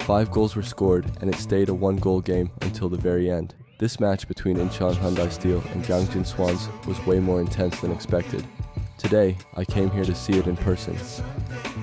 5 goals were scored and it stayed a 1-goal game until the very end. This match between Incheon Hyundai Steel and Gangjin Swans was way more intense than expected. Today, I came here to see it in person.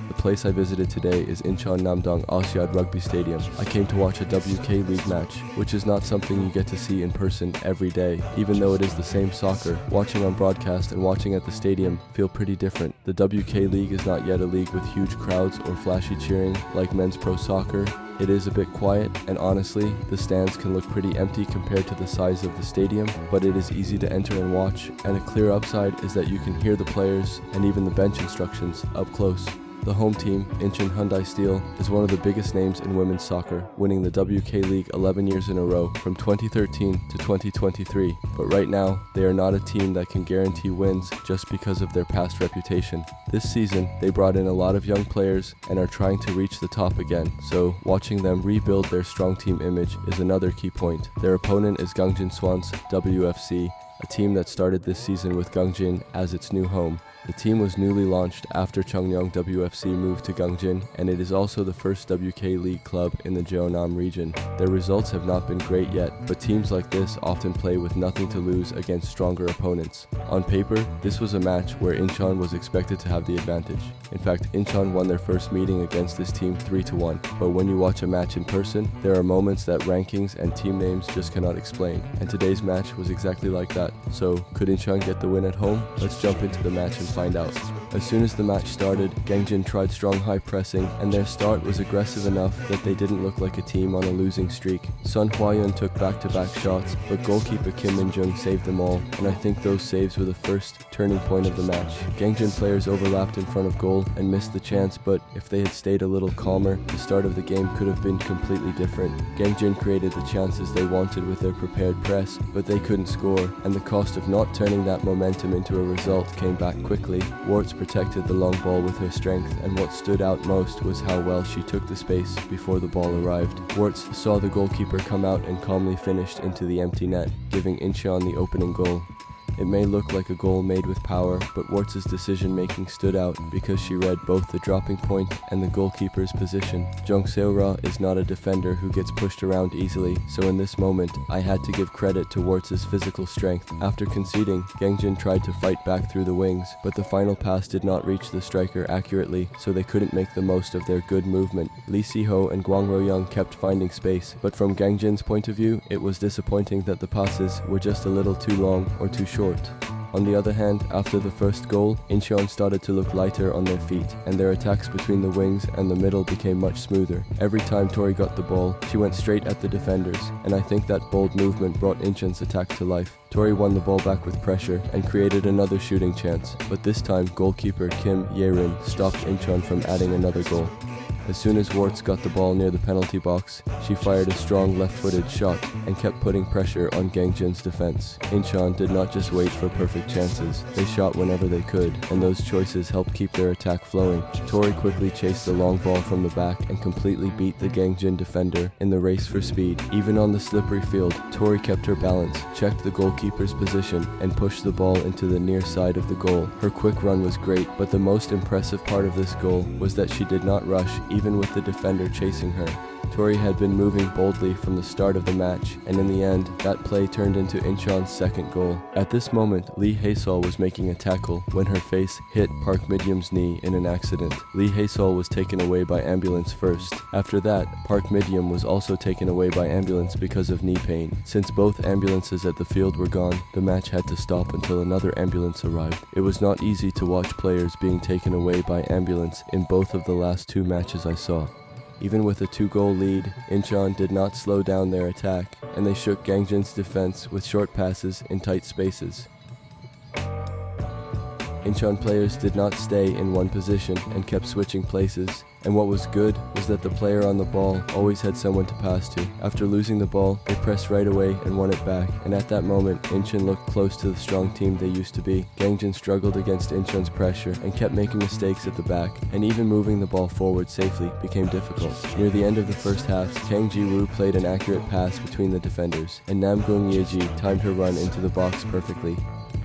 The place I visited today is Incheon Namdong Asiad Rugby Stadium. I came to watch a WK League match, which is not something you get to see in person every day. Even though it is the same soccer, watching on broadcast and watching at the stadium feel pretty different. The WK League is not yet a league with huge crowds or flashy cheering like men's pro soccer. It is a bit quiet, and honestly, the stands can look pretty empty compared to the size of the stadium, but it is easy to enter and watch, and a clear upside is that you can hear the players and even the bench instructions up close. The home team, Incheon Hyundai Steel, is one of the biggest names in women's soccer, winning the WK League 11 years in a row from 2013 to 2023. But right now, they are not a team that can guarantee wins just because of their past reputation. This season, they brought in a lot of young players and are trying to reach the top again, so watching them rebuild their strong team image is another key point. Their opponent is Gangjin Swans WFC, a team that started this season with Gangjin as its new home. The team was newly launched after Cheongryong WFC moved to Gangjin, and it is also the first WK League club in the Jeonnam region. Their results have not been great yet, but teams like this often play with nothing to lose against stronger opponents. On paper, this was a match where Incheon was expected to have the advantage. In fact, Incheon won their first meeting against this team 3-1, but when you watch a match in person, there are moments that rankings and team names just cannot explain, and today's match was exactly like that. So, could Incheon get the win at home? Let's jump into the match and find out. As soon as the match started, Gangjin tried strong high pressing, and their start was aggressive enough that they didn't look like a team on a losing streak. Sun Hwa-yeon took back-to-back shots, but goalkeeper Kim Min-jung saved them all, and I think those saves were the first turning point of the match. Gangjin players overlapped in front of goal and missed the chance, but if they had stayed a little calmer, the start of the game could have been completely different. Gangjin created the chances they wanted with their prepared press, but they couldn't score, and the cost of not turning that momentum into a result came back quickly. Warts protected the long ball with her strength, and what stood out most was how well she took the space before the ball arrived. Warts saw the goalkeeper come out and calmly finished into the empty net, giving Incheon the opening goal. It may look like a goal made with power, but Warts' decision-making stood out because she read both the dropping point and the goalkeeper's position. Jung Seo-ra is not a defender who gets pushed around easily, so in this moment, I had to give credit to Warts' physical strength. After conceding, Gangjin tried to fight back through the wings, but the final pass did not reach the striker accurately, so they couldn't make the most of their good movement. Lee Si-ho and Gwang Ro-young kept finding space, but from Gangjin's point of view, it was disappointing that the passes were just a little too long or too short. On the other hand, after the first goal, Incheon started to look lighter on their feet, and their attacks between the wings and the middle became much smoother. Every time Tori got the ball, she went straight at the defenders, and I think that bold movement brought Incheon's attack to life. Tori won the ball back with pressure and created another shooting chance, but this time goalkeeper Kim Ye-rin stopped Incheon from adding another goal. As soon as Warts got the ball near the penalty box, she fired a strong left-footed shot and kept putting pressure on Gangjin's defense. Incheon did not just wait for perfect chances, they shot whenever they could, and those choices helped keep their attack flowing. Tori quickly chased the long ball from the back and completely beat the Gangjin defender in the race for speed. Even on the slippery field, Tori kept her balance, checked the goalkeeper's position, and pushed the ball into the near side of the goal. Her quick run was great, but the most impressive part of this goal was that she did not rush even with the defender chasing her. Tori had been moving boldly from the start of the match, and in the end, that play turned into Incheon's second goal. At this moment, Lee Hae-sol was making a tackle when her face hit Park Midyum's knee in an accident. Lee Hae-sol was taken away by ambulance first. After that, Park Midyum was also taken away by ambulance because of knee pain. Since both ambulances at the field were gone, the match had to stop until another ambulance arrived. It was not easy to watch players being taken away by ambulance in both of the last 2 matches I saw. Even with a 2-goal lead, Incheon did not slow down their attack, and they shook Gangjin's defense with short passes in tight spaces. Incheon players did not stay in one position and kept switching places, and what was good was that the player on the ball always had someone to pass to. After losing the ball, they pressed right away and won it back, and at that moment, Incheon looked close to the strong team they used to be. Gangjin struggled against Incheon's pressure and kept making mistakes at the back, and even moving the ball forward safely became difficult. Near the end of the first half, Kang Ji-woo played an accurate pass between the defenders, and Namgung Yeji timed her run into the box perfectly.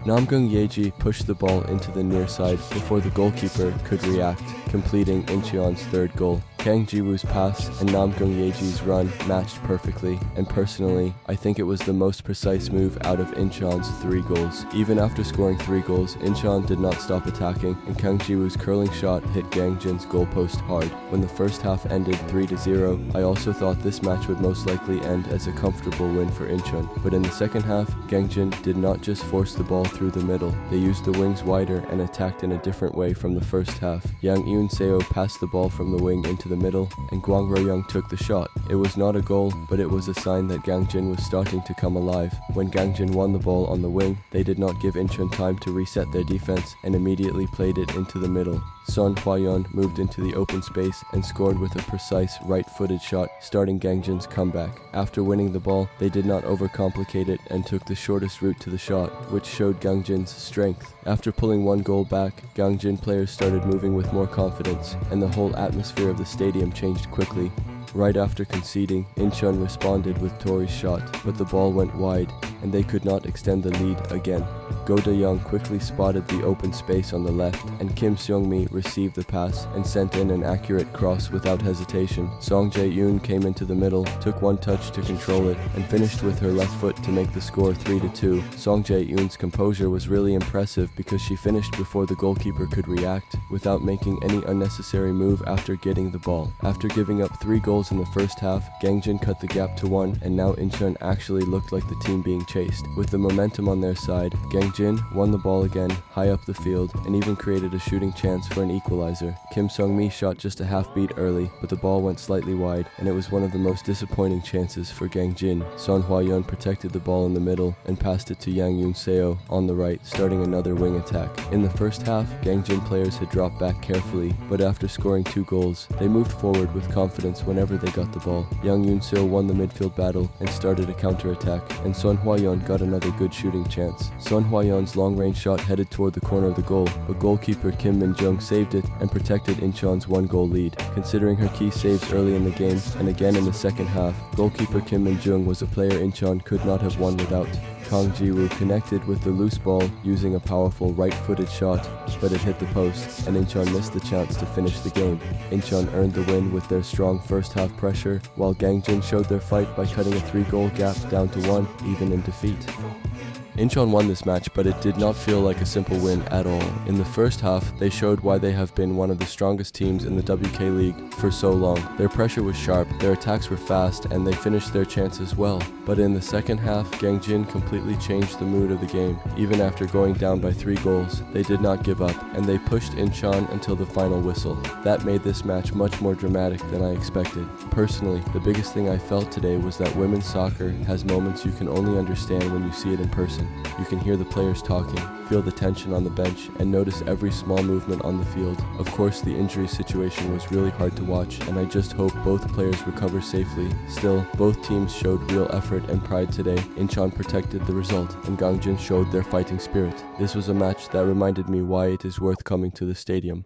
Namgung Yeji pushed the ball into the near side before the goalkeeper could react, completing Incheon's third goal. Kang Ji-woo's pass and Namdong Yeji's run matched perfectly, and personally, I think it was the most precise move out of Incheon's 3 goals. Even after scoring 3 goals, Incheon did not stop attacking, and Kang Ji-woo's curling shot hit Gangjin's goalpost hard. When the first half ended 3-0, I also thought this match would most likely end as a comfortable win for Incheon. But in the second half, Gangjin did not just force the ball through the middle. They used the wings wider and attacked in a different way from the first half. Yang Eun-seo passed the ball from the wing into the middle, and Gwang Ro-young took the shot. It was not a goal, but it was a sign that Gangjin was starting to come alive. When Gangjin won the ball on the wing, they did not give Incheon time to reset their defense and immediately played it into the middle. Son Hwa-yeon moved into the open space and scored with a precise right-footed shot, starting Gangjin's comeback. After winning the ball, they did not overcomplicate it and took the shortest route to the shot, which showed Gangjin's strength. After pulling 1 goal back, Gangjin players started moving with more confidence, and the whole atmosphere of the stadium changed quickly. Right after conceding, Incheon responded with Tori's shot, but the ball went wide, and they could not extend the lead again. Go Da-young quickly spotted the open space on the left, and Kim Seong-mi received the pass and sent in an accurate cross without hesitation. Song Jae-yoon came into the middle, took 1 touch to control it, and finished with her left foot to make the score 3-2. Song Jae-yoon's composure was really impressive because she finished before the goalkeeper could react, without making any unnecessary move after getting the ball. After giving up 3 goals in the first half, Gangjin cut the gap to 1, and now Incheon actually looked like the team being chased. With the momentum on their side, Gangjin won the ball again, high up the field, and even created a shooting chance for an equalizer. Kim Seong-mi shot just a half beat early, but the ball went slightly wide, and it was one of the most disappointing chances for Gangjin. Son Hwa-yeon protected the ball in the middle and passed it to Yang Eun-seo on the right, starting another wing attack. In the first half, Gangjin players had dropped back carefully, but after scoring 2 goals, they moved forward with confidence whenever they got the ball. Yang Eun-seo won the midfield battle and started a counter-attack, and Son Hwa-yeon got another good shooting chance. Son Hwa-yeon's long-range shot headed toward the corner of the goal, but goalkeeper Kim Min-jung saved it and protected Incheon's 1-goal lead. Considering her key saves early in the game and again in the second half, goalkeeper Kim Min-jung was a player Incheon could not have won without. Kang Ji-woo connected with the loose ball using a powerful right-footed shot, but it hit the post, and Incheon missed the chance to finish the game. Incheon earned the win with their strong first-half pressure, while Gangjin showed their fight by cutting a 3-goal gap down to 1, even in defeat. Incheon won this match, but it did not feel like a simple win at all. In the first half, they showed why they have been one of the strongest teams in the WK League for so long. Their pressure was sharp, their attacks were fast, and they finished their chances well. But in the second half, Gangjin completely changed the mood of the game. Even after going down by 3 goals, they did not give up, and they pushed Incheon until the final whistle. That made this match much more dramatic than I expected. Personally, the biggest thing I felt today was that women's soccer has moments you can only understand when you see it in person. You can hear the players talking, feel the tension on the bench, and notice every small movement on the field. Of course, the injury situation was really hard to watch, and I just hope both players recover safely. Still, both teams showed real effort and pride today. Incheon protected the result, and Gangjin showed their fighting spirit. This was a match that reminded me why it is worth coming to the stadium.